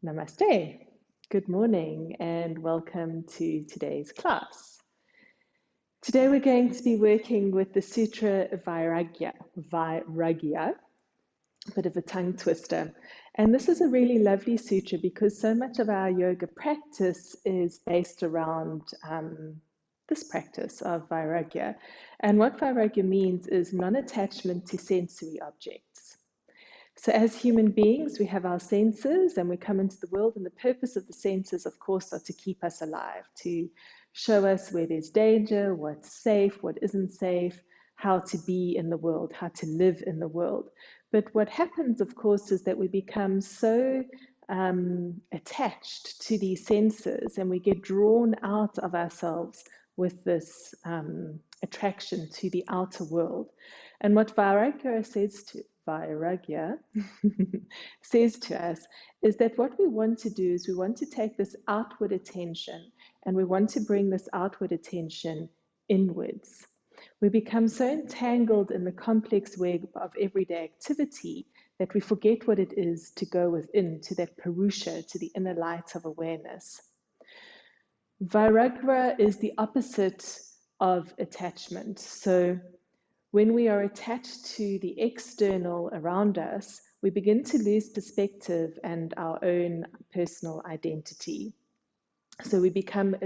Namaste. Good morning and welcome to today's class. Today we're going to be working with the Sutra VAIRAGYA, a bit of a tongue twister. And this is a really lovely sutra because so much of our yoga practice is based around this practice of VAIRAGYA. And what VAIRAGYA means is non-attachment to sensory objects. So, as human beings, we have our senses and we come into the world, and the purpose of the senses, of course, are to keep us alive, to show us where there's danger, what's safe, what isn't safe, how to be in the world, how to live in the world. But what happens, of course, is that we become so attached to these senses and we get drawn out of ourselves with this attraction to the outer world. And what Vairagya says to us is that what we want to do is we want to take this outward attention and we want to bring this outward attention inwards. We become so entangled in the complex web of everyday activity that we forget what it is to go within, to that Purusha, to the inner light of awareness. Vairagya is the opposite of attachment. So when we are attached to the external around us, we begin to lose perspective and our own personal identity. So we become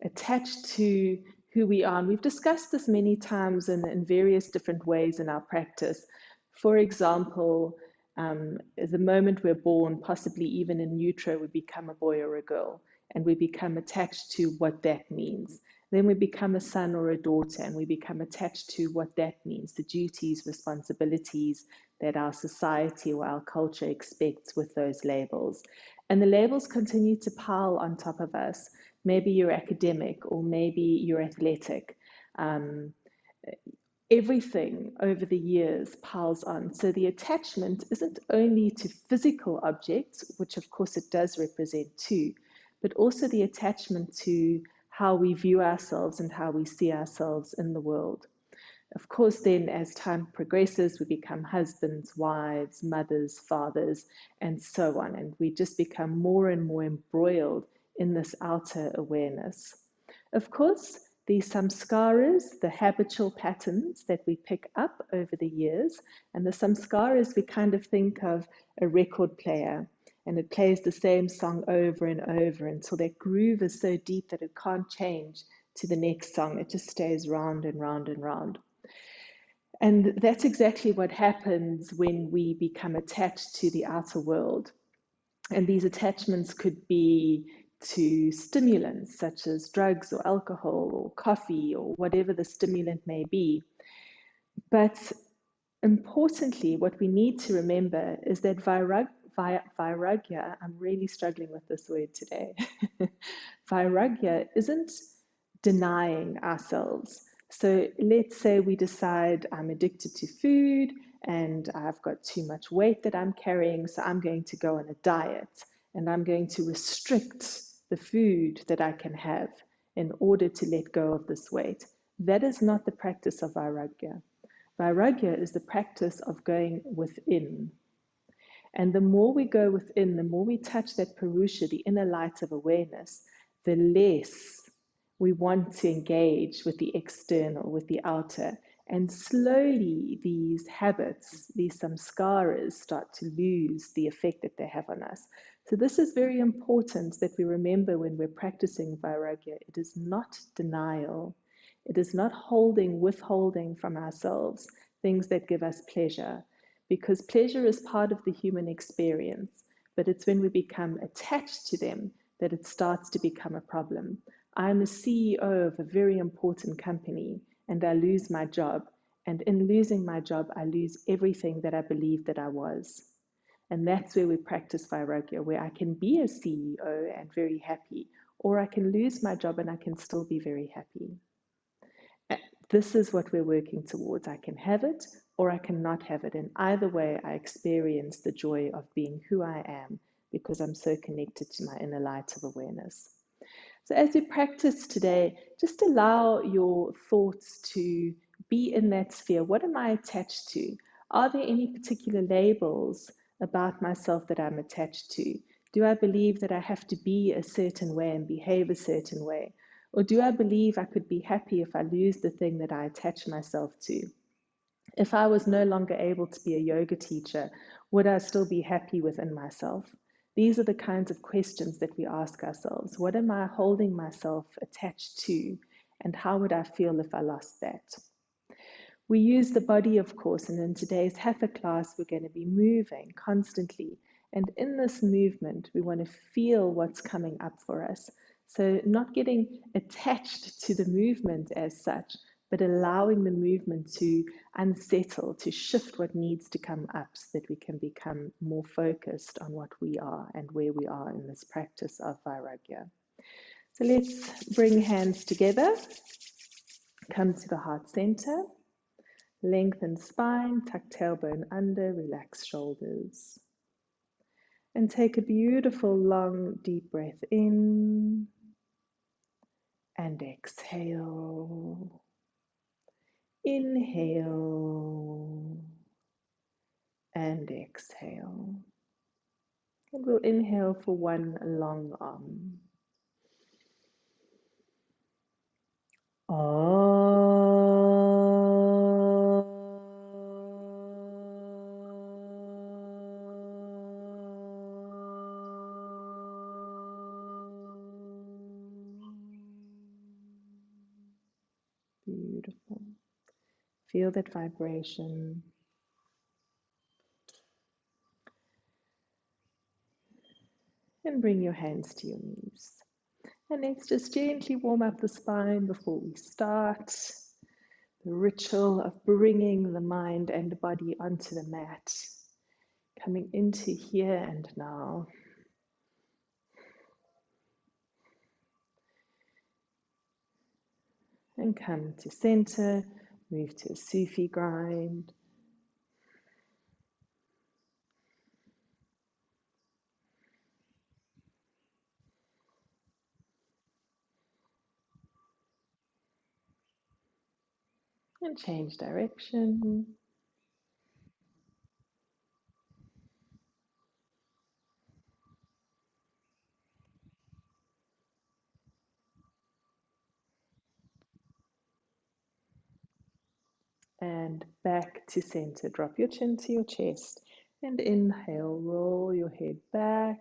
attached to who we are. And we've discussed this many times in various different ways in our practice. For example, the moment we're born, possibly even in utero, we become a boy or a girl, and we become attached to what that means. Then we become a son or a daughter, and we become attached to what that means, the duties, responsibilities that our society or our culture expects with those labels. And the labels continue to pile on top of us. Maybe you're academic, or maybe you're athletic. Everything over the years piles on. So the attachment isn't only to physical objects, which of course it does represent too, but also the attachment to how we view ourselves and how we see ourselves in the world. Of course, then as time progresses, we become husbands, wives, mothers, fathers, and so on. And we just become more and more embroiled in this outer awareness. Of course, the samskaras, the habitual patterns that we pick up over the years, and the samskaras, we kind of think of a record player, and it plays the same song over and over until that groove is so deep that it can't change to the next song. It just stays round and round and round. And that's exactly what happens when we become attached to the outer world. And these attachments could be to stimulants such as drugs or alcohol or coffee or whatever the stimulant may be. But importantly, what we need to remember is that vairagya, I'm really struggling with this word today. Vairagya isn't denying ourselves. So let's say we decide I'm addicted to food and I've got too much weight that I'm carrying, so I'm going to go on a diet and I'm going to restrict the food that I can have in order to let go of this weight. That is not the practice of Vairagya. Vairagya is the practice of going within. And the more we go within, the more we touch that Purusha, the inner light of awareness, the less we want to engage with the external, with the outer. And slowly these habits, these samskaras, start to lose the effect that they have on us. So this is very important that we remember when we're practicing Vairagya. It is not denial. It is not withholding from ourselves things that give us pleasure, because pleasure is part of the human experience, but it's when we become attached to them that it starts to become a problem. I'm a CEO of a very important company and I lose my job. And in losing my job, I lose everything that I believed that I was. And that's where we practice Vairagya, where I can be a CEO and very happy, or I can lose my job and I can still be very happy. This is what we're working towards. I can have it or I cannot have it. And either way, I experience the joy of being who I am because I'm so connected to my inner light of awareness. So as you practice today, just allow your thoughts to be in that sphere. What am I attached to? Are there any particular labels about myself that I'm attached to? Do I believe that I have to be a certain way and behave a certain way? Or do I believe I could be happy if I lose the thing that I attach myself to? If I was no longer able to be a yoga teacher, would I still be happy within myself? These are the kinds of questions that we ask ourselves. What am I holding myself attached to? And how would I feel if I lost that? We use the body, of course, and in today's Hatha class, we're going to be moving constantly. And in this movement, we want to feel what's coming up for us. So, not getting attached to the movement as such, but allowing the movement to unsettle, to shift what needs to come up so that we can become more focused on what we are and where we are in this practice of Vairagya. So, let's bring hands together, come to the heart center. Lengthen spine, tuck tailbone under, relax shoulders. And take a beautiful long deep breath in and exhale. Inhale and exhale. And we'll inhale for one long Beautiful. Feel that vibration. And bring your hands to your knees. And let's just gently warm up the spine before we start the ritual of bringing the mind and body onto the mat, coming into here and now. And come to center, move to a Sufi grind. And change direction. And back to center. Drop your chin to your chest. And inhale, roll your head back,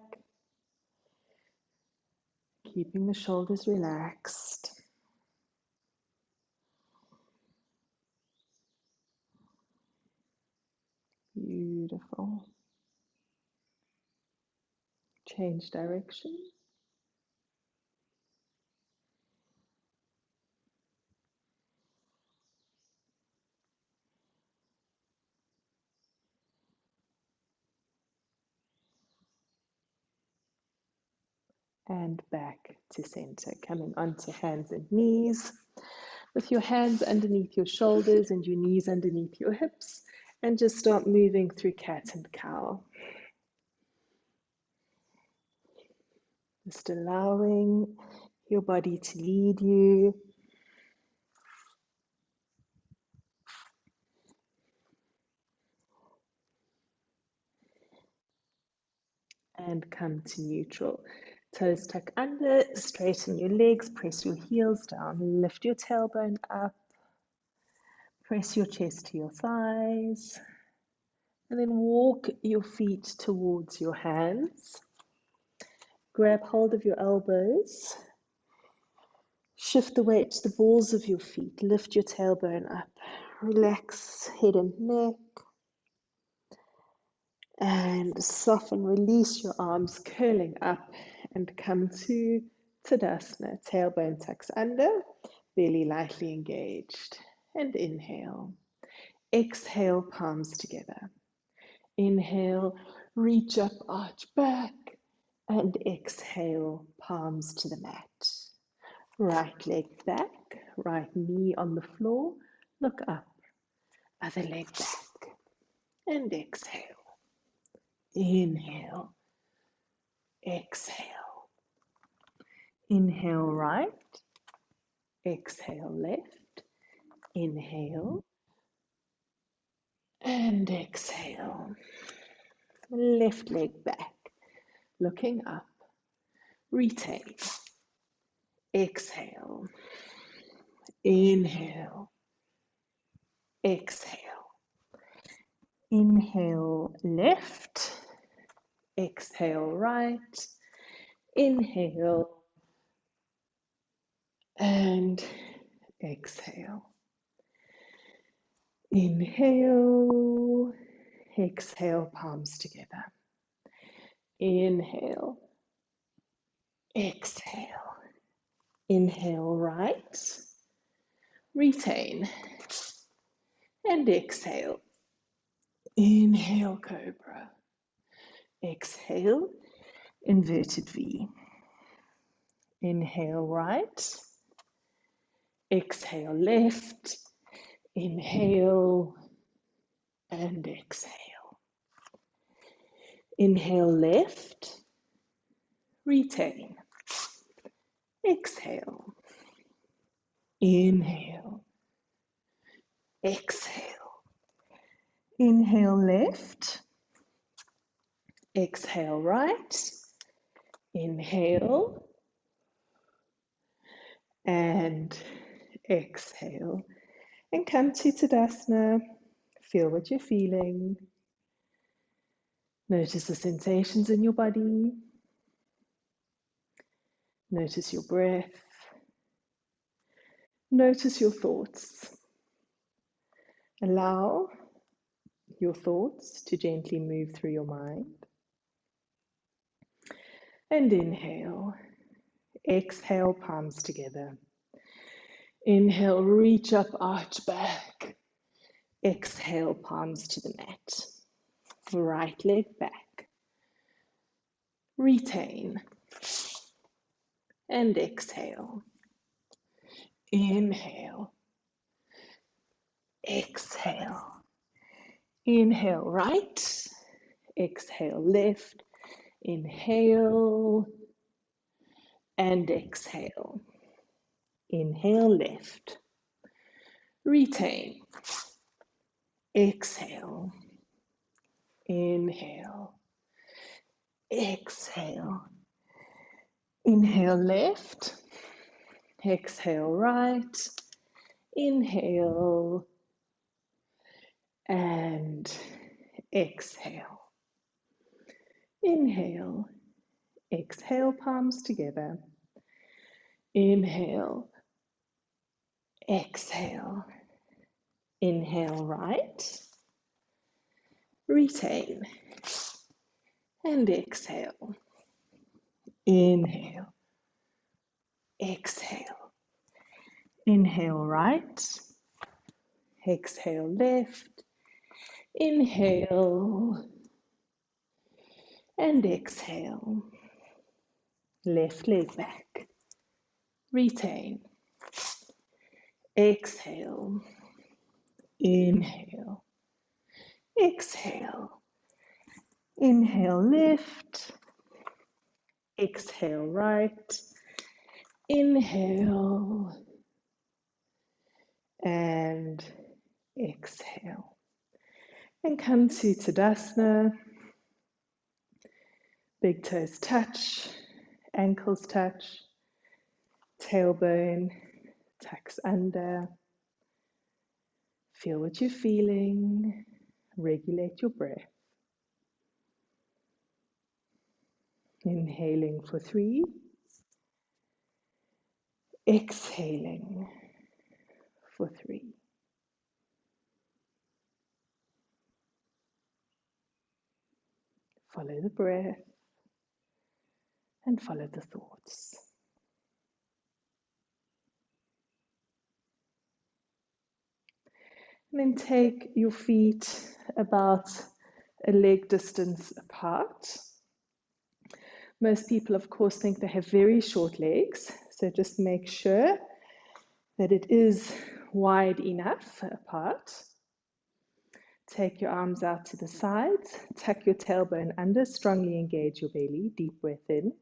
keeping the shoulders relaxed. Beautiful. Change direction. And back to center, coming onto hands and knees with your hands underneath your shoulders and your knees underneath your hips, and just start moving through cat and cow. Just allowing your body to lead you. And come to neutral. Toes tuck under, straighten your legs, press your heels down, lift your tailbone up, press your chest to your thighs, and then walk your feet towards your hands. Grab hold of your elbows, shift the weight to the balls of your feet, lift your tailbone up, relax head and neck, and soften, release your arms, curling up, and come to Tadasana. Tailbone tucks under, belly lightly engaged. And inhale. Exhale, palms together. Inhale, reach up, arch back. And exhale, palms to the mat. Right leg back, right knee on the floor. Look up, other leg back. And exhale. Inhale. Exhale. Inhale right. Exhale left. Inhale. And exhale. Left leg back. looking up. Retain. Exhale. Inhale. Exhale. Inhale left. Exhale right. Inhale and exhale. Inhale. Exhale, palms together. Inhale. Exhale. Inhale right. Retain. And exhale. Inhale, cobra. Exhale, inverted V. Inhale right. Exhale left. Inhale and exhale. Inhale left. Retain. Exhale. Inhale. Exhale. Inhale left. Exhale right. Inhale and exhale. And come to Tadasana. Feel what you're feeling. Notice the sensations in your body. Notice your breath. Notice your thoughts. Allow your thoughts to gently move through your mind. And inhale. Exhale, palms together. Inhale, reach up, arch back. Exhale, palms to the mat. Right leg back. Retain. And exhale. Inhale. Exhale. Inhale right. Exhale left. Inhale. And exhale. Inhale left. Retain. Exhale. Inhale. Exhale. Inhale left. Exhale right. Inhale. And exhale. Inhale. Exhale, palms together. Inhale. Exhale. Inhale right. Retain. And exhale. Inhale. Exhale. Inhale right. Exhale left. Inhale. And exhale. Left leg back. Retain. Exhale. Inhale. Exhale. Inhale left. Exhale right. Inhale. And exhale. And come to Tadasana. Big toes touch. Ankles touch. Tailbone tucks under. Feel what you're feeling. Regulate your breath. Inhaling for 3. Exhaling for 3. Follow the breath and follow the thoughts. And then take your feet about a leg distance apart. Most people, of course, think they have very short legs, so just make sure that it is wide enough apart. Take your arms out to the sides, tuck your tailbone under, strongly engage your belly, deep breath in,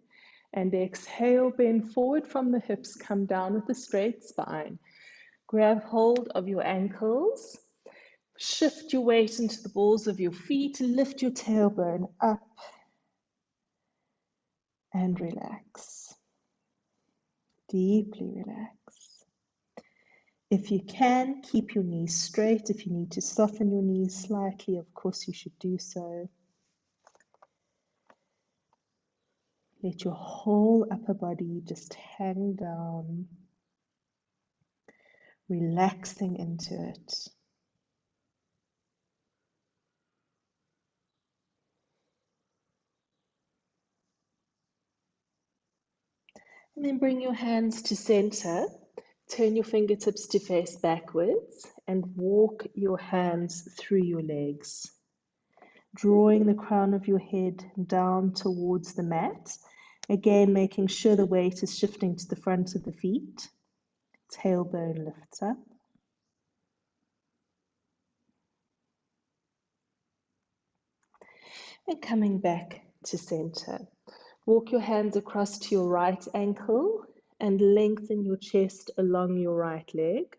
and exhale, bend forward from the hips, come down with a straight spine. Grab hold of your ankles, shift your weight into the balls of your feet, lift your tailbone up and relax. Deeply relax. If you can, keep your knees straight. If you need to soften your knees slightly, of course you should do so. Let your whole upper body just hang down, relaxing into it. And then bring your hands to center. Turn your fingertips to face backwards and walk your hands through your legs, drawing the crown of your head down towards the mat. Again, making sure the weight is shifting to the front of the feet. Tailbone lifts up. And coming back to center. Walk your hands across to your right ankle and lengthen your chest along your right leg.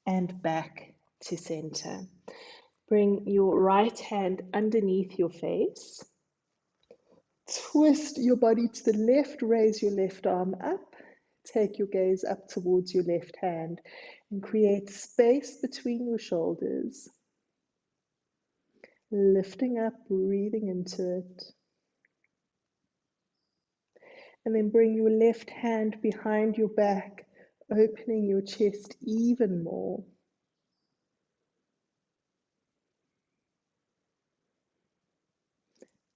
And back to center. Bring your right hand underneath your face. Twist your body to the left, raise your left arm up. Take your gaze up towards your left hand and create space between your shoulders. Lifting up, breathing into it. And then bring your left hand behind your back, opening your chest even more.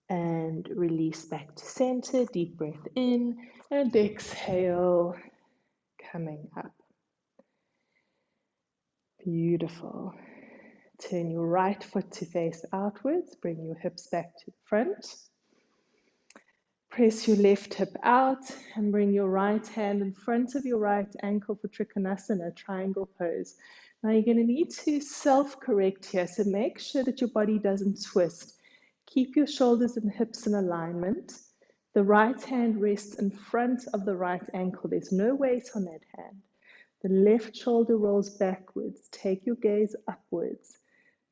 And release back to center. Deep breath in and exhale, coming up. Beautiful. Turn your right foot to face outwards. Bring your hips back to the front. Press your left hip out and bring your right hand in front of your right ankle for Trikonasana, triangle pose. Now you're going to need to self-correct here, so make sure that your body doesn't twist. Keep your shoulders and hips in alignment. The right hand rests in front of the right ankle. There's no weight on that hand. The left shoulder rolls backwards. Take your gaze upwards.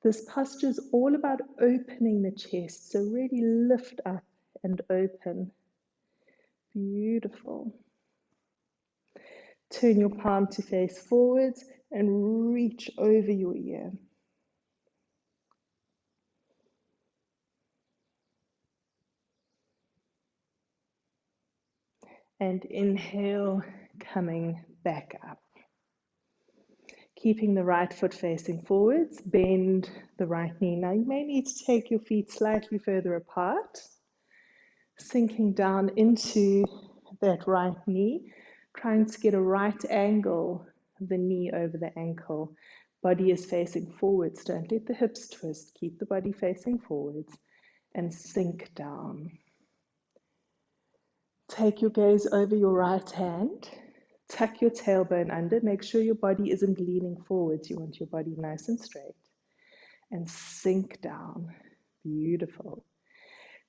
This posture is all about opening the chest, so really lift up and open. Beautiful. Turn your palm to face forwards and reach over your ear. And inhale, coming back up. Keeping the right foot facing forwards, bend the right knee. Now you may need to take your feet slightly further apart, sinking down into that right knee, trying to get a right angle of the knee over the ankle. Body is facing forwards. Don't let the hips twist. Keep the body facing forwards and sink down. Take your gaze over your right hand. Tuck your tailbone under. Make sure your body isn't leaning forwards. You want your body nice and straight. And sink down. Beautiful.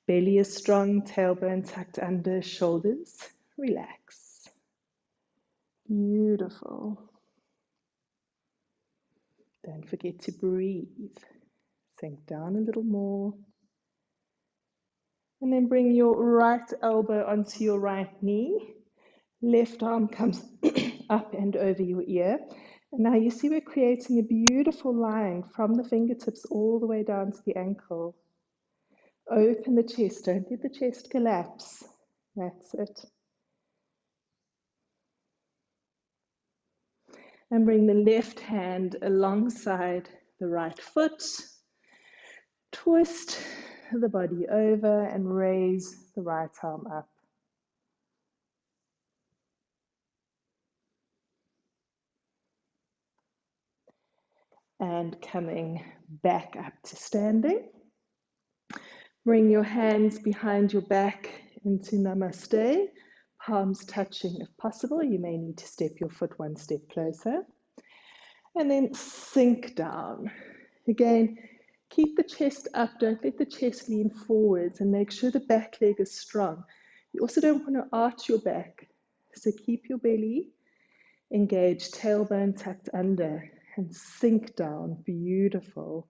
Belly is strong, tailbone tucked under, shoulders relax. Beautiful. Don't forget to breathe. Sink down a little more. And then bring your right elbow onto your right knee. Left arm comes up and over your ear. And now you see we're creating a beautiful line from the fingertips all the way down to the ankle. Open the chest, don't let the chest collapse. That's it. And bring the left hand alongside the right foot. Twist the body over and raise the right arm up. And coming back up to standing. Bring your hands behind your back into Namaste. Palms touching if possible. You may need to step your foot one step closer. And then sink down. Again, keep the chest up. Don't let the chest lean forwards and make sure the back leg is strong. You also don't want to arch your back So keep your belly engaged, tailbone tucked under, and sink down. Beautiful.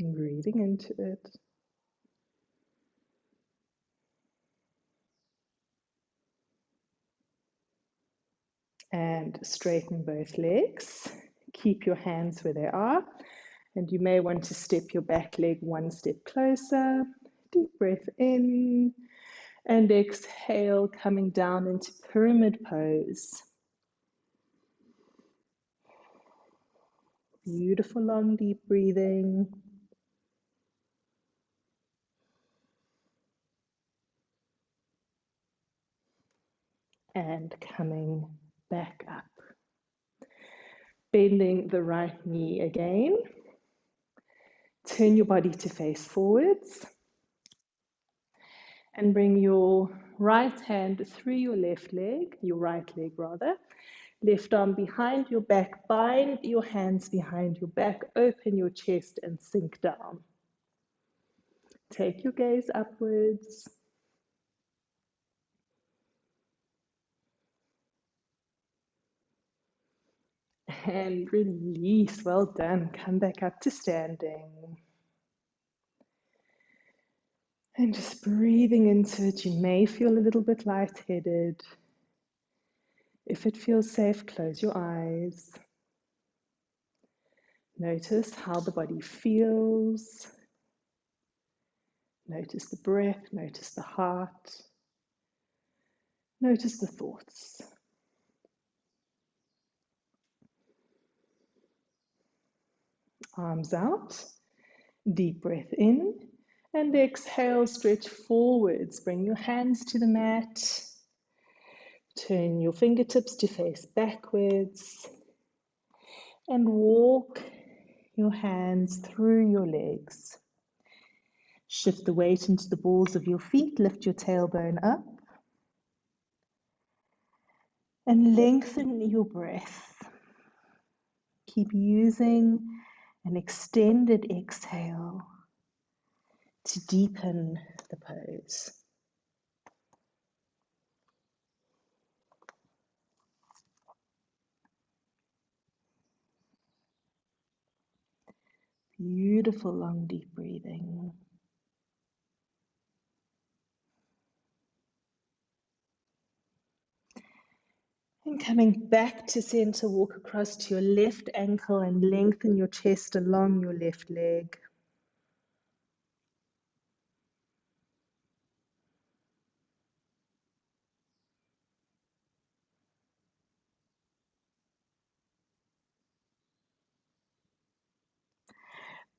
And breathing into it. And straighten both legs. Keep your hands where they are. And you may want to step your back leg one step closer. Deep breath in. And exhale, coming down into pyramid pose. Beautiful long deep breathing. And coming back up. Bending the right knee again. Turn your body to face forwards. And bring your right hand through your left leg, your right leg rather. Left arm behind your back, bind your hands behind your back, open your chest and sink down. Take your gaze upwards. And release. Well done. Come back up to standing. And just breathing into it. You may feel a little bit lightheaded. If it feels safe, close your eyes. Notice how the body feels. Notice the breath, notice the heart, notice the thoughts. Arms out, deep breath in, and exhale, stretch forwards. Bring your hands to the mat. Turn your fingertips to face backwards. And walk your hands through your legs. Shift the weight into the balls of your feet. Lift your tailbone up. And lengthen your breath. Keep using an extended exhale to deepen the pose. Beautiful long deep breathing. And coming back to center, walk across to your left ankle and lengthen your chest along your left leg.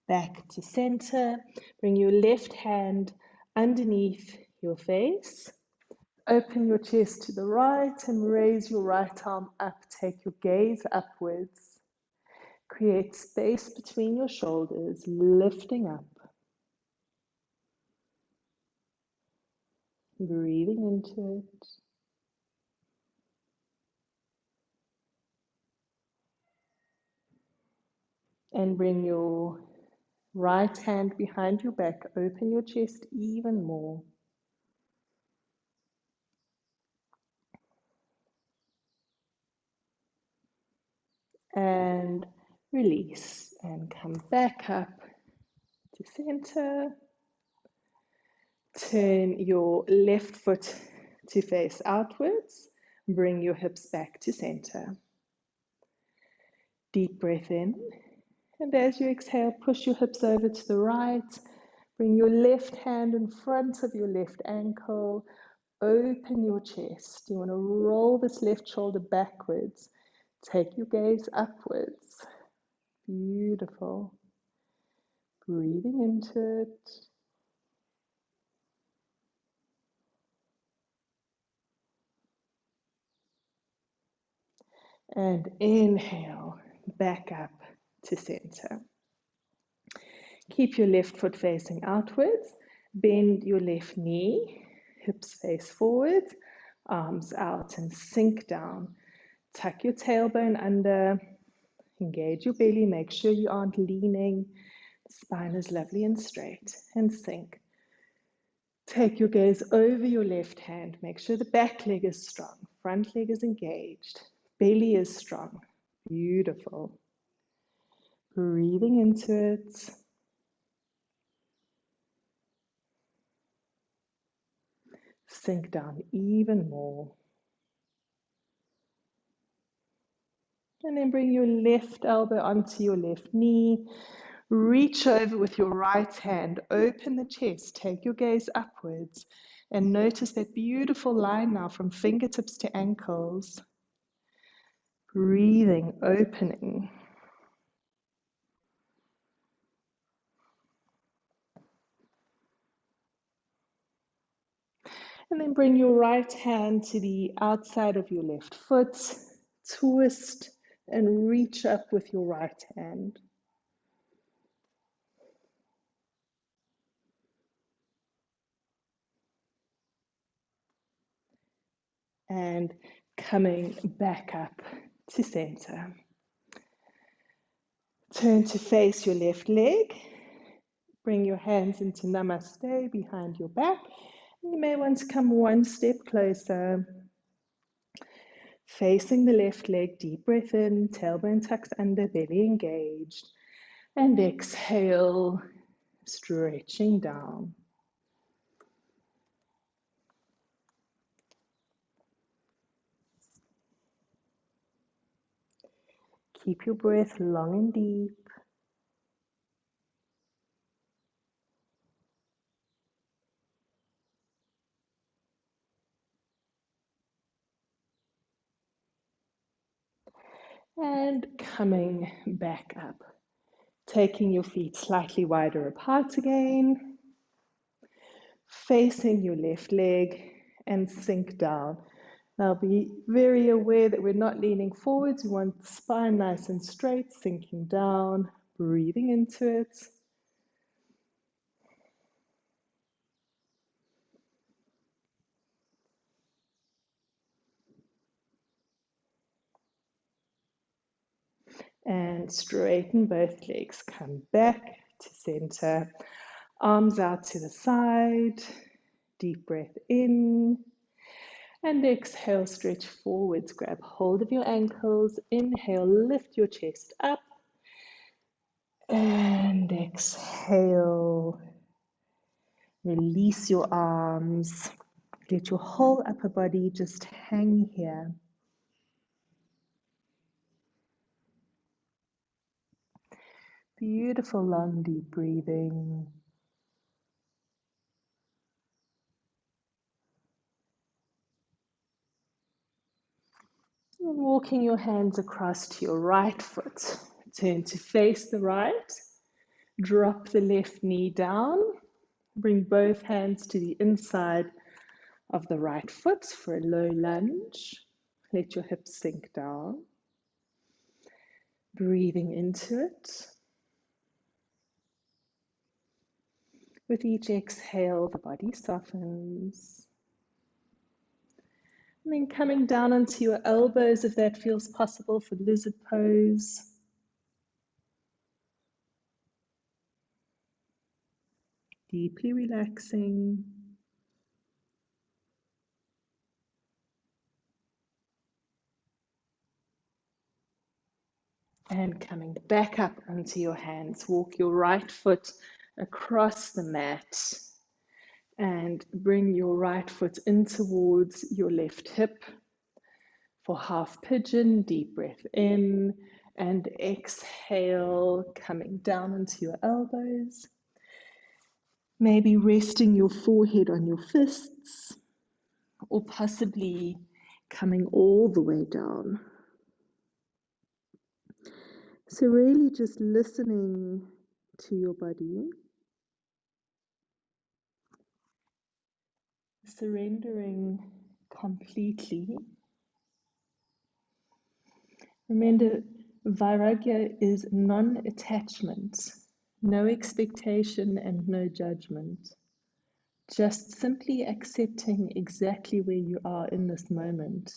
Back to center. Bring your left hand underneath your face. Open your chest to the right and raise your right arm up. Take your gaze upwards. Create space between your shoulders, lifting up. Breathing into it. And bring your right hand behind your back. Open your chest even more. And release. And come back up to center. Turn your left foot to face outwards. Bring your hips back to center. Deep breath in. And as you exhale, push your hips over to the right. Bring your left hand in front of your left ankle. Open your chest. You want to roll this left shoulder backwards. Take your gaze upwards. Beautiful. Breathing into it. And inhale, back up to center. Keep your left foot facing outwards. Bend your left knee. Hips face forward. Arms out and sink down. Tuck your tailbone under. Engage your belly. Make sure you aren't leaning. The spine is lovely and straight. And sink. Take your gaze over your left hand. Make sure the back leg is strong. Front leg is engaged. Belly is strong. Beautiful. Breathing into it. Sink down even more. And then bring your left elbow onto your left knee. Reach over with your right hand. Open the chest. Take your gaze upwards. And notice that beautiful line now from fingertips to ankles. Breathing, opening. And then bring your right hand to the outside of your left foot. Twist and reach up with your right hand. And coming back up to center. Turn to face your left leg. Bring your hands into Namaste behind your back. You may want to come one step closer. Facing the left leg, deep breath in, tailbone tucks under, belly engaged. And exhale, stretching down. Keep your breath long and deep. And coming back up. Taking your feet slightly wider apart again. Facing your left leg and sink down. Now be very aware that we're not leaning forwards. We want the spine nice and straight, sinking down, breathing into it. And straighten both legs. Come back to center. Arms out to the side. Deep breath in. And exhale, stretch forwards. Grab hold of your ankles. Inhale, lift your chest up. And exhale. Release your arms. Let your whole upper body just hang here. Beautiful, long, deep breathing. And walking your hands across to your right foot. Turn to face the right. Drop the left knee down. Bring both hands to the inside of the right foot for a low lunge. Let your hips sink down. Breathing into it. With each exhale, the body softens. And then coming down onto your elbows if that feels possible for lizard pose. Deeply relaxing. And coming back up onto your hands. Walk your right foot across the mat. And bring your right foot in towards your left hip. For half pigeon, deep breath in and exhale, coming down into your elbows. Maybe resting your forehead on your fists, or possibly coming all the way down. So really just listening to your body, surrendering completely. Remember, VAIRAGYA is non-attachment, no expectation and no judgment. Just simply accepting exactly where you are in this moment.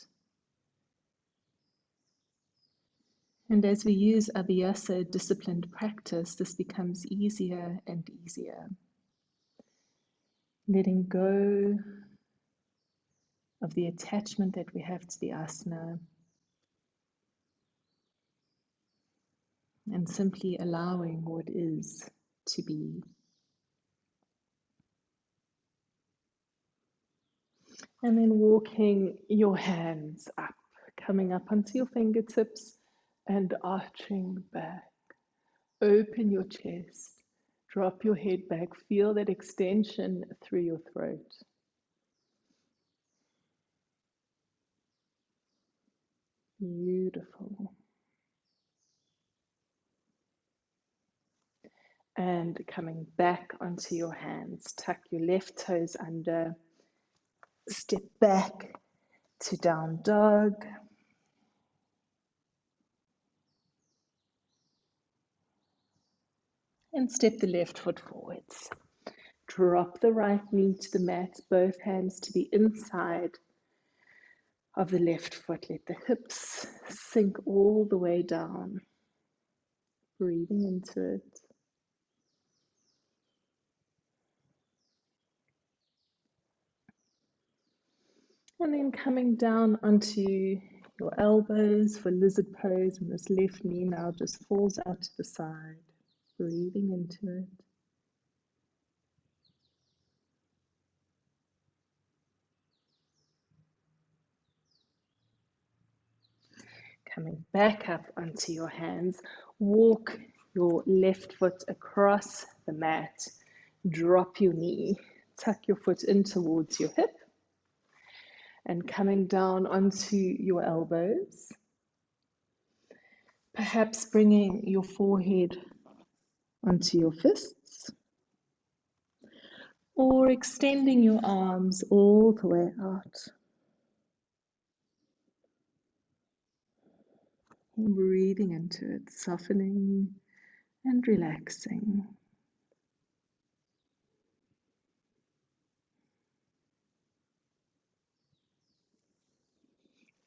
And as we use Abhyasa disciplined practice, this becomes easier and easier. letting go of the attachment that we have to the asana, and simply allowing what is to be. And then walking your hands up, coming up onto your fingertips and arching back. Open your chest, drop your head back, feel that extension through your throat. Beautiful. And coming back onto your hands, tuck your left toes under, step back to down dog. And step the left foot forwards. Drop the right knee to the mat, both hands to the inside of the left foot. Let the hips sink all the way down. Breathing into it. And then coming down onto your elbows for lizard pose, and this left knee now just falls out to the side. Breathing into it. Coming back up onto your hands, walk your left foot across the mat, drop your knee, tuck your foot in towards your hip, and coming down onto your elbows, perhaps bringing your forehead onto your fists, or extending your arms all the way out. Breathing into it, softening and relaxing.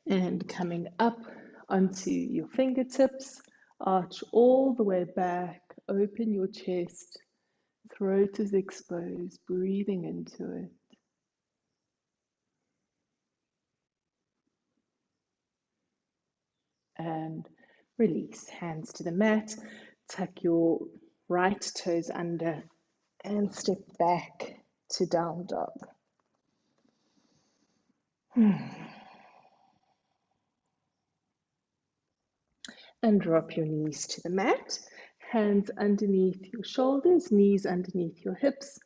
And coming up onto your fingertips, arch all the way back, open your chest, throat is exposed, breathing into it. And release, hands to the mat, tuck your right toes under and step back to down dog. And drop your knees to the mat, hands underneath your shoulders, knees underneath your hips,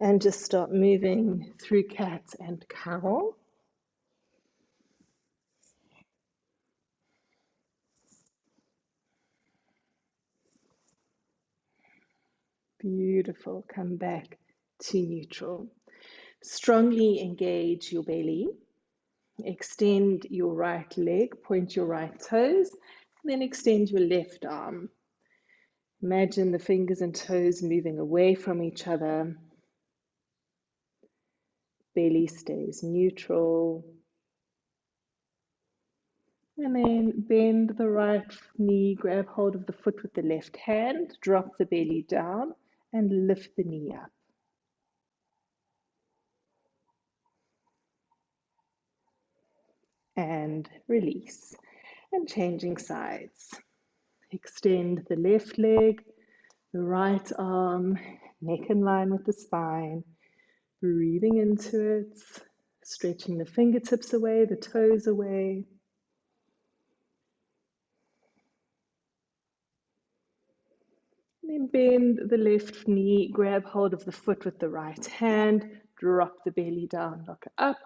and just start moving through cat and cow. Beautiful. Come back to neutral. Strongly engage your belly. Extend your right leg, point your right toes, and then extend your left arm. Imagine the fingers and toes moving away from each other. Belly stays neutral. And then bend the right knee, grab hold of the foot with the left hand, drop the belly down, and lift the knee up. And release. And changing sides. Extend the left leg, the right arm, neck in line with the spine. Breathing into it, stretching the fingertips away, the toes away. Then bend the left knee, grab hold of the foot with the right hand, drop the belly down, look up.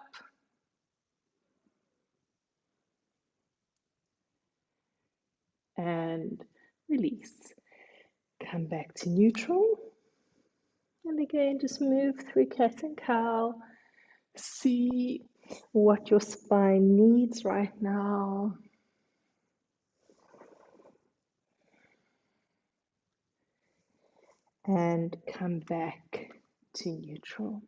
And release. Come back to neutral. And again, just move through cat and cow. See what your spine needs right now. And come back to neutral.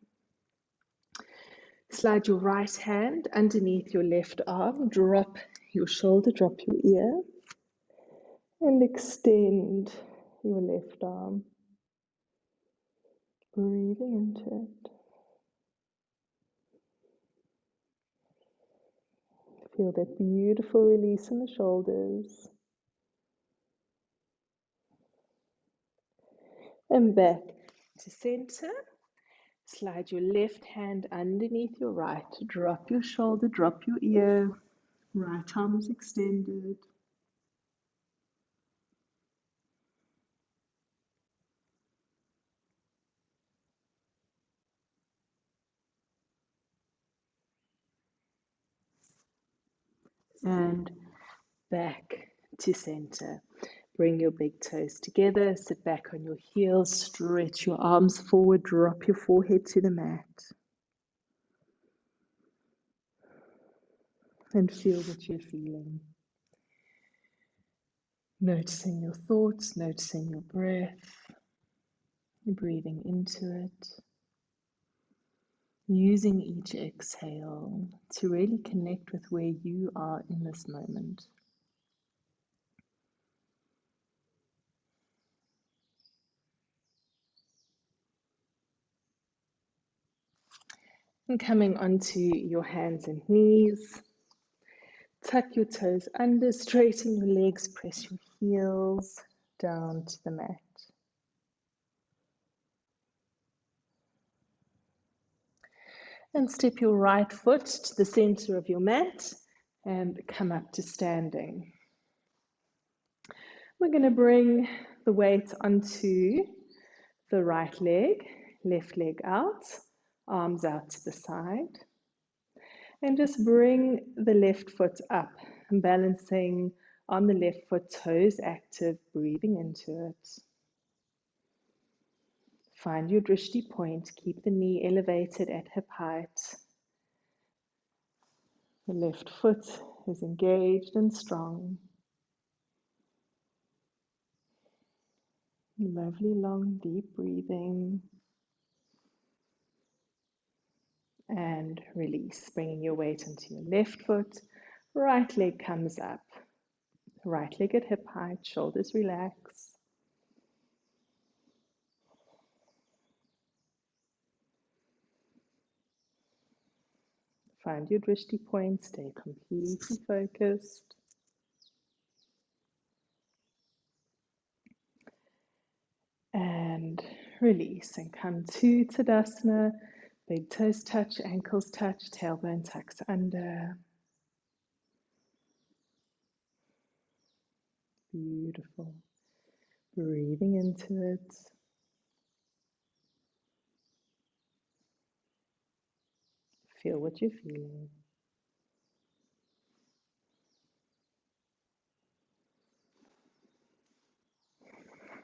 Slide your right hand underneath your left arm, drop your shoulder, drop your ear, and extend your left arm. Breathing into it. Feel that beautiful release in the shoulders. And back to center. Slide your left hand underneath your right. Drop your shoulder, drop your ear. Right arm is extended. And back to center. Bring your big toes together, sit back on your heels, stretch your arms forward, drop your forehead to the mat. And feel what you're feeling. Noticing your thoughts, noticing your breath, breathing into it. Using each exhale to really connect with where you are in this moment. And coming onto your hands and knees, tuck your toes under, straighten your legs, press your heels down to the mat. And step your right foot to the center of your mat and come up to standing. We're going to bring the weight onto the right leg, left leg out, arms out to the side. And just bring the left foot up, balancing on the left foot, toes active, breathing into it. Find your drishti point, keep the knee elevated at hip height. The left foot is engaged and strong. Lovely, long, deep breathing. And release, bringing your weight into your left foot. Right leg comes up. Right leg at hip height, shoulders relax. Find your drishti point, stay completely focused. And release and come to Tadasana. Big toes touch, ankles touch, tailbone tucks under. Beautiful. Breathing into it. Feel what you're feeling.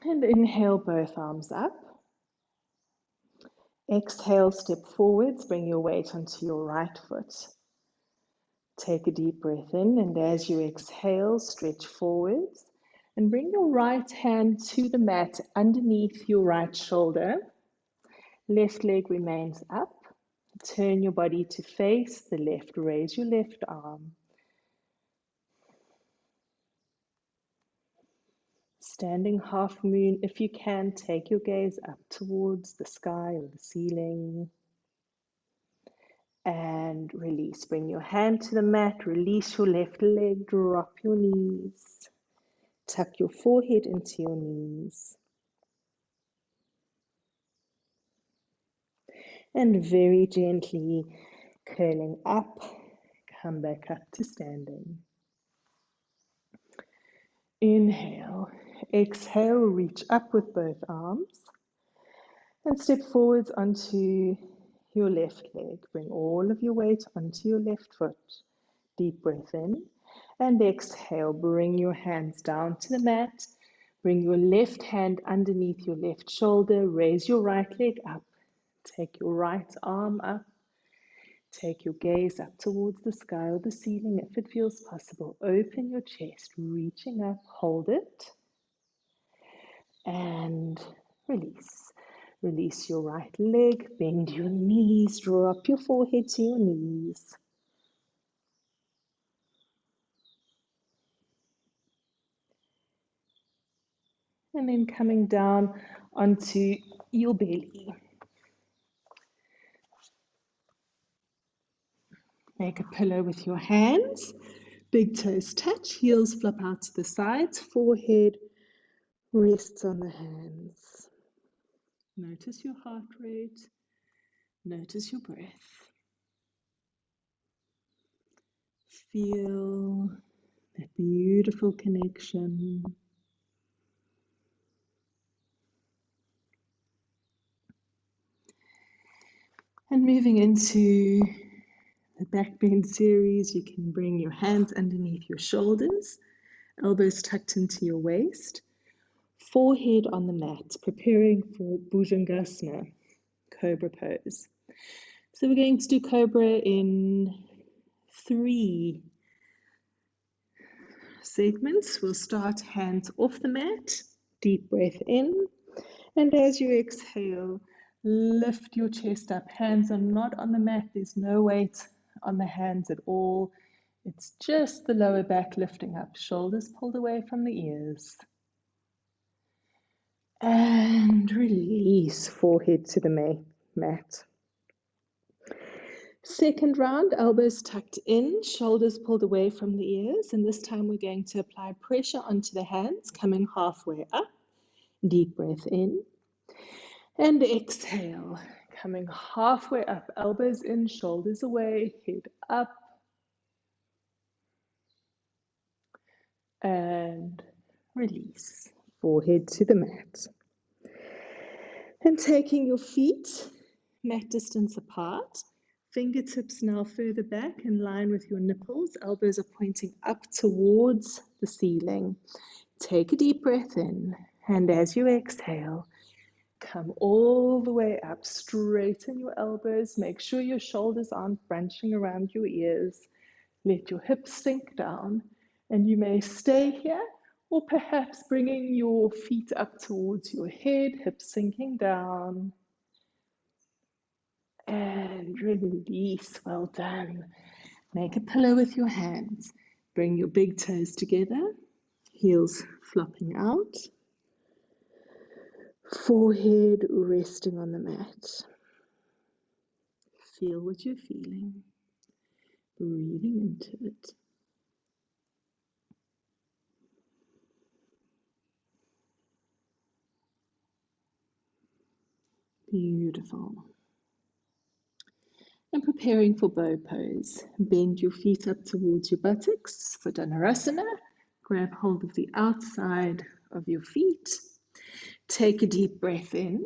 And inhale, both arms up. Exhale, step forwards, bring your weight onto your right foot. Take a deep breath in, and as you exhale, stretch forwards and bring your right hand to the mat underneath your right shoulder. Left leg remains up. Turn your body to face the left. Raise your left arm. Standing half moon, if you can, take your gaze up towards the sky or the ceiling. And release. Bring your hand to the mat. Release your left leg. Drop your knees. Tuck your forehead into your knees. And very gently curling up, come back up to standing. Inhale. Exhale, reach up with both arms. And step forwards onto your left leg. Bring all of your weight onto your left foot. Deep breath in. And exhale, bring your hands down to the mat. Bring your left hand underneath your left shoulder. Raise your right leg up. Take your right arm up. Take your gaze up towards the sky or the ceiling if it feels possible. Open your chest, reaching up, hold it. And release. Release your right leg, bend your knees, drop your forehead to your knees. And then coming down onto your belly. Make a pillow with your hands. Big toes touch, heels flop out to the sides, forehead rests on the hands. Notice your heart rate. Notice your breath. Feel that beautiful connection. And moving into the back bend series, you can bring your hands underneath your shoulders, elbows tucked into your waist, forehead on the mat, preparing for Bhujangasana, Cobra pose. So we're going to do Cobra in 3 segments. We'll start hands off the mat, deep breath in, and as you exhale, lift your chest up. Hands are not on the mat, there's no weight on the hands at all. It's just the lower back lifting up, shoulders pulled away from the ears. And release, forehead to the mat. Second round, elbows tucked in, shoulders pulled away from the ears, and this time we're going to apply pressure onto the hands, coming halfway up. Deep breath in, and exhale, coming halfway up, elbows in, shoulders away, head up, and release, forehead to the mat. And taking your feet mat distance apart, fingertips now further back in line with your nipples, elbows are pointing up towards the ceiling. Take a deep breath in, and as you exhale, come all the way up, straighten your elbows, make sure your shoulders aren't branching around your ears. Let your hips sink down, and you may stay here, or perhaps bringing your feet up towards your head, hips sinking down. And release, well done. Make a pillow with your hands. Bring your big toes together, heels flopping out. Forehead resting on the mat. Feel what you're feeling. Breathing into it. Beautiful. And preparing for bow pose. Bend your feet up towards your buttocks for Dhanurasana. Grab hold of the outside of your feet. Take a deep breath in.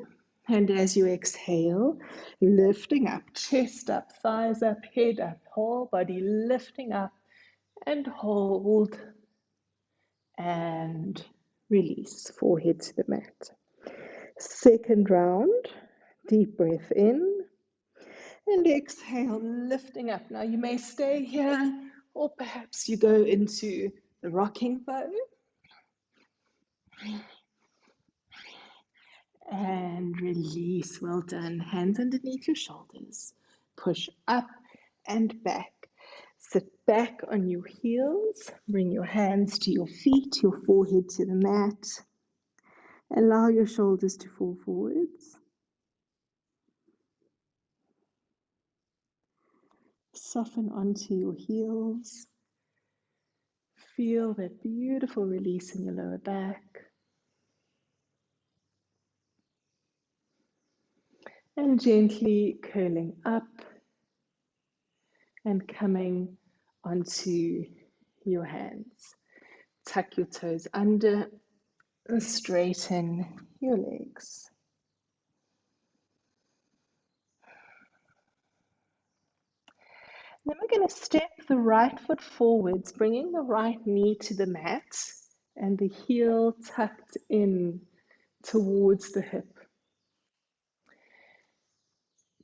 And as you exhale, lifting up, chest up, thighs up, head up, whole body lifting up, and hold and release, forehead to the mat. Second round, deep breath in and exhale, lifting up. Now you may stay here, or perhaps you go into the rocking bow. And release, well done. Hands underneath your shoulders. Push up and back. Sit back on your heels. Bring your hands to your feet, your forehead to the mat. Allow your shoulders to fall forwards. Soften onto your heels. Feel that beautiful release in your lower back. And gently curling up and coming onto your hands. Tuck your toes under and straighten your legs. Then we're going to step the right foot forwards, bringing the right knee to the mat and the heel tucked in towards the hip.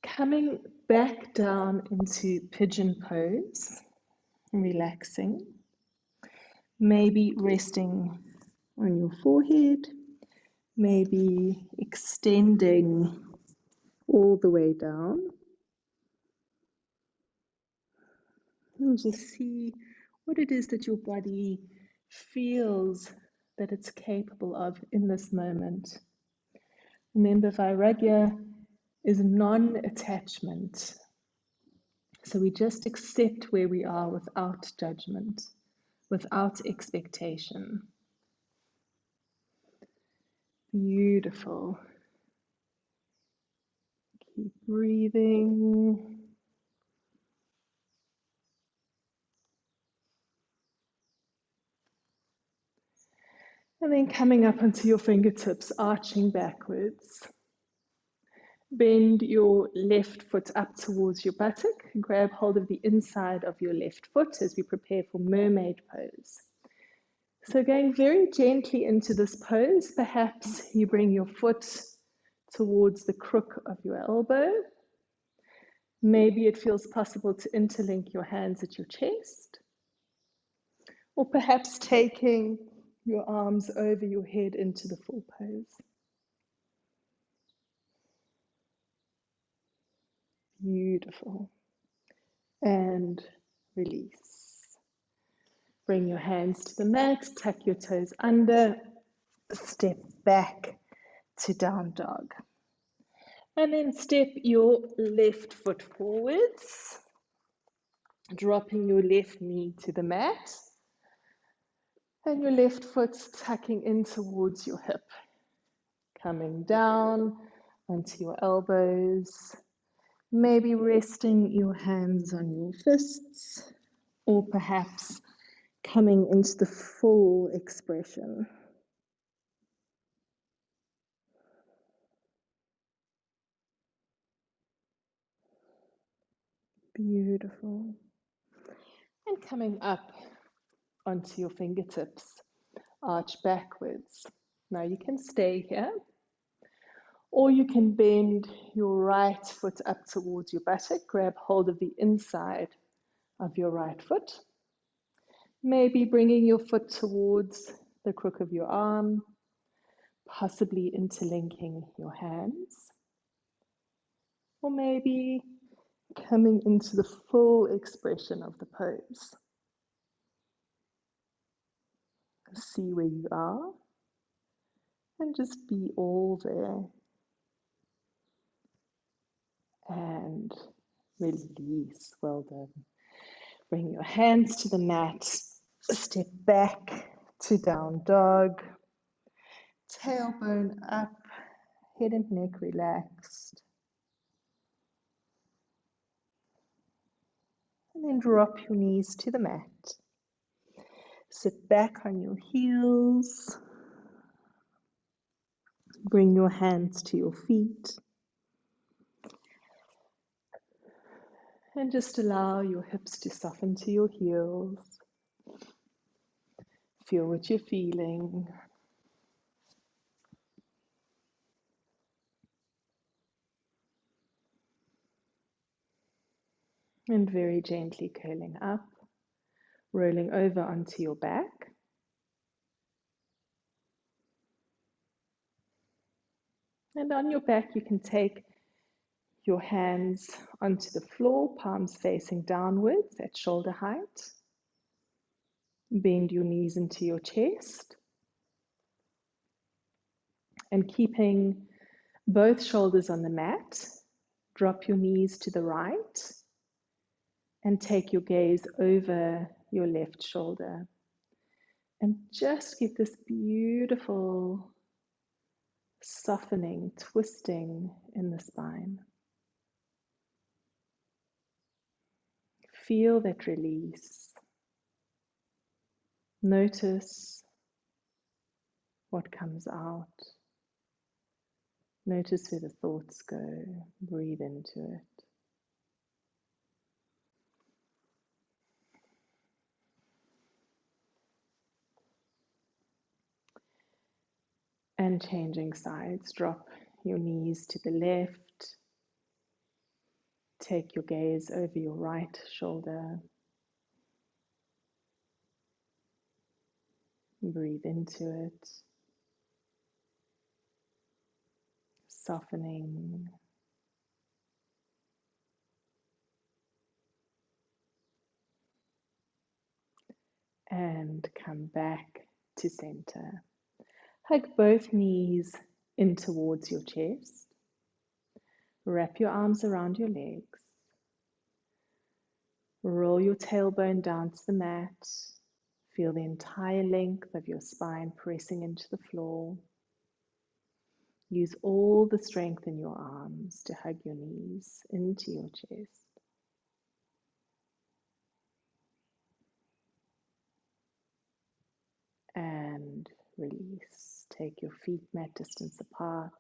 Coming back down into pigeon pose, relaxing, maybe resting on your forehead, maybe extending all the way down. And just see what it is that your body feels that it's capable of in this moment. Remember, VAIRAGYA is non-attachment. So we just accept where we are without judgment, without expectation. Beautiful. Keep breathing. And then coming up onto your fingertips, arching backwards. Bend your left foot up towards your buttock. Grab hold of the inside of your left foot as we prepare for mermaid pose. So going very gently into this pose, perhaps you bring your foot towards the crook of your elbow. Maybe it feels possible to interlink your hands at your chest, or perhaps taking your arms over your head into the full pose. Beautiful. And release. Bring your hands to the mat, tuck your toes under, step back to down dog. And then step your left foot forwards, dropping your left knee to the mat, and your left foot tucking in towards your hip, coming down onto your elbows, maybe resting your hands on your fists, or perhaps coming into the full expression. Beautiful. And coming up onto your fingertips, arch backwards. Now you can stay here, or you can bend your right foot up towards your buttock, grab hold of the inside of your right foot, maybe bringing your foot towards the crook of your arm, possibly interlinking your hands, or maybe coming into the full expression of the pose. See where you are and just be all there. And release. Well done. Bring your hands to the mat. Step back to down dog. Tailbone up. Head and neck relaxed. And then drop your knees to the mat. Sit back on your heels. Bring your hands to your feet. And just allow your hips to soften to your heels. Feel what you're feeling. And very gently curling up, rolling over onto your back. And on your back, you can take your hands onto the floor, palms facing downwards at shoulder height. Bend your knees into your chest. And keeping both shoulders on the mat, drop your knees to the right and take your gaze over your left shoulder. And just get this beautiful softening, twisting in the spine. Feel that release. Notice what comes out. Notice where the thoughts go. Breathe into it. And changing sides, drop your knees to the left. Take your gaze over your right shoulder. Breathe into it. Softening. And come back to center. Hug both knees in towards your chest. Wrap your arms around your legs. Roll your tailbone down to the mat. Feel the entire length of your spine pressing into the floor. Use all the strength in your arms to hug your knees into your chest. And release. Take your feet mat distance apart.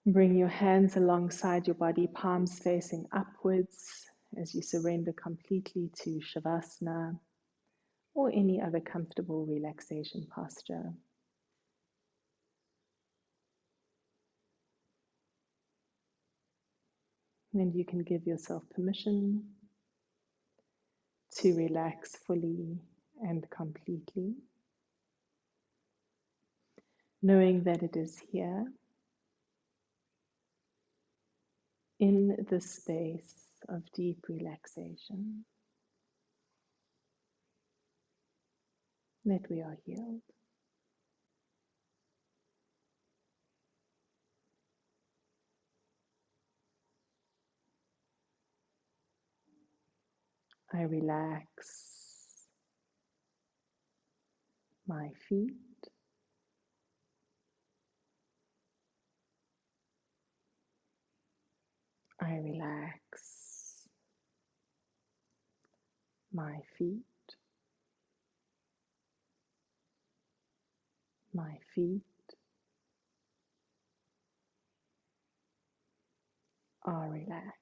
Bring your hands alongside your body, palms facing upwards as you surrender completely to Shavasana or any other comfortable relaxation posture. And you can give yourself permission to relax fully and completely, knowing that it is here in this space of deep relaxation that we are healed. I relax my feet. I relax my feet. My feet are relaxed.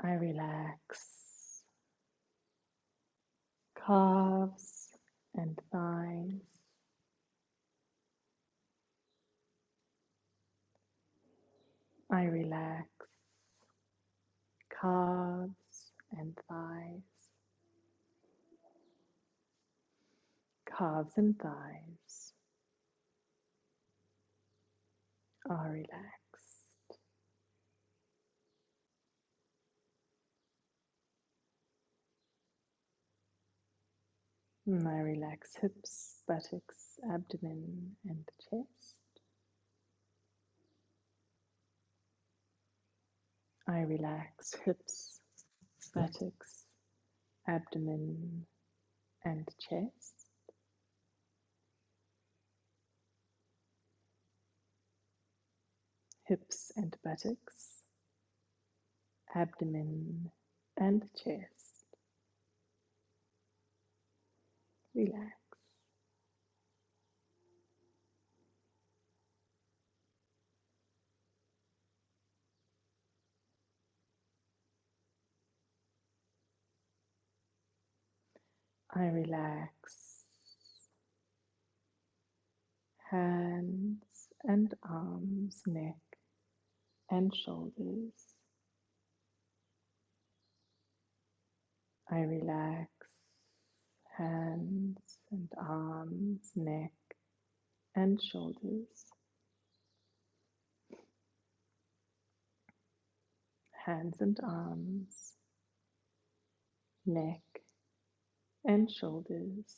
I relax calves and thighs. I relax calves and thighs. Calves and thighs are relaxed. And I relax hips, buttocks, abdomen, and chest. I relax hips, buttocks, abdomen, and chest. Hips and buttocks, abdomen, and chest. Relax. I relax hands and arms, neck and shoulders. I relax hands and arms, neck and shoulders. Hands and arms, neck and shoulders.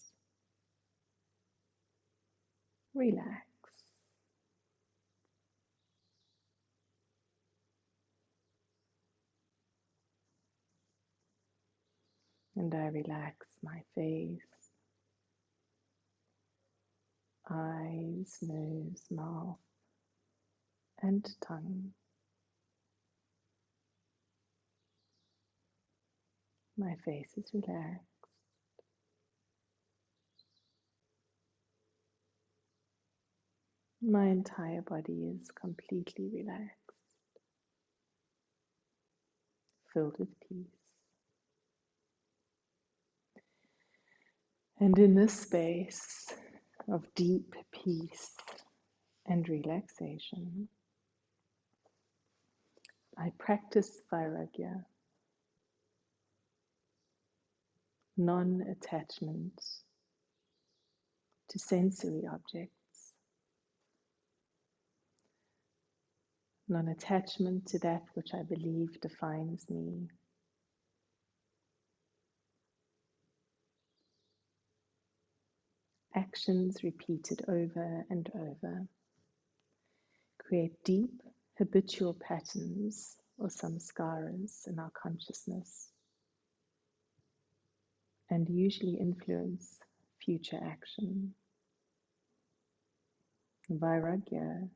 Relax. And I relax my face, eyes, nose, mouth, and tongue. My face is relaxed. My entire body is completely relaxed, filled with peace. And in this space of deep peace and relaxation, I practice VAIRAGYA, non-attachment to sensory objects, non-attachment to that which I believe defines me, actions repeated over and over create deep habitual patterns or samskaras in our consciousness and usually influence future action. Vairagya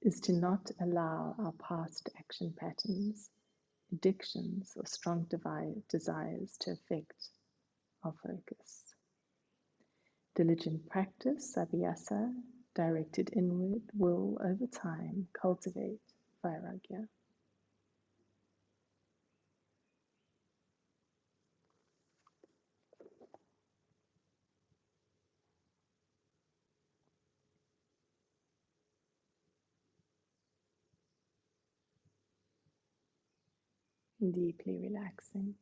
is to not allow our past action patterns, addictions, or strong desires to affect our focus. Diligent practice, abhyasa, directed inward, will over time cultivate vairagya. Deeply relaxing.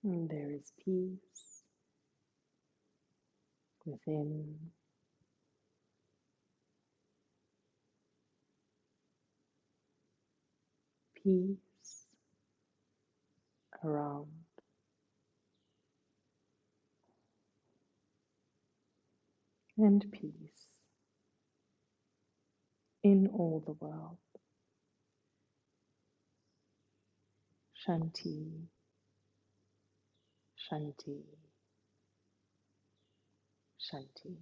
And there is peace within, peace around, and peace in all the world. Shanti, Shanti, Shanti.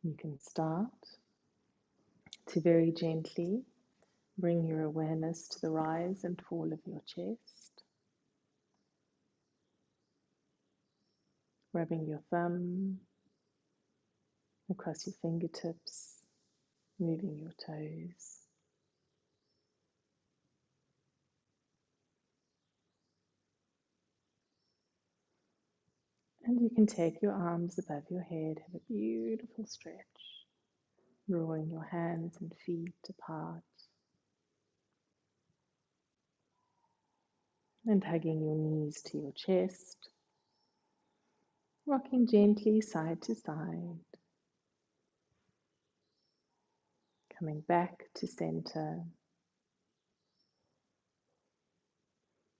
You can start to very gently bring your awareness to the rise and fall of your chest, rubbing your thumb across your fingertips, moving your toes. And you can take your arms above your head, have a beautiful stretch, drawing your hands and feet apart and hugging your knees to your chest, rocking gently side to side, coming back to center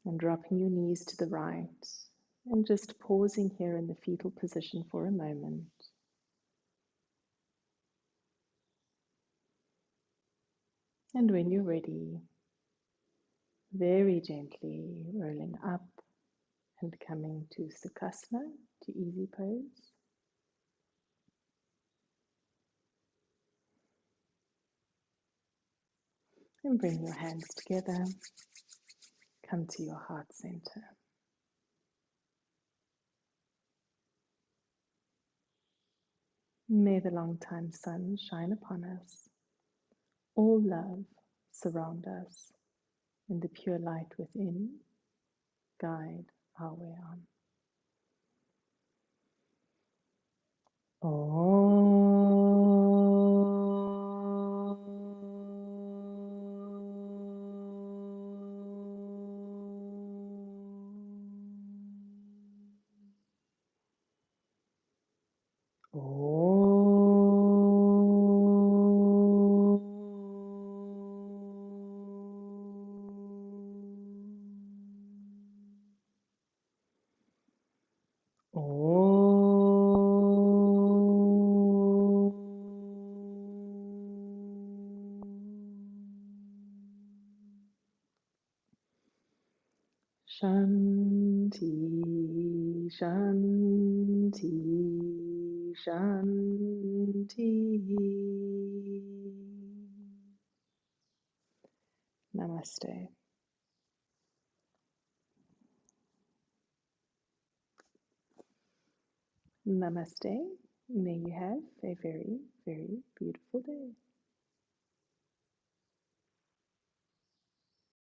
and dropping your knees to the right and just pausing here in the fetal position for a moment. And when you're ready, very gently rolling up and coming to Sukhasana, to easy pose. And bring your hands together, come to your heart center. May the long-time sun shine upon us. All love surround us, and the pure light within guide our way on. Shanti, Shanti, Shanti. Namaste. Namaste. May you have a very, very beautiful day.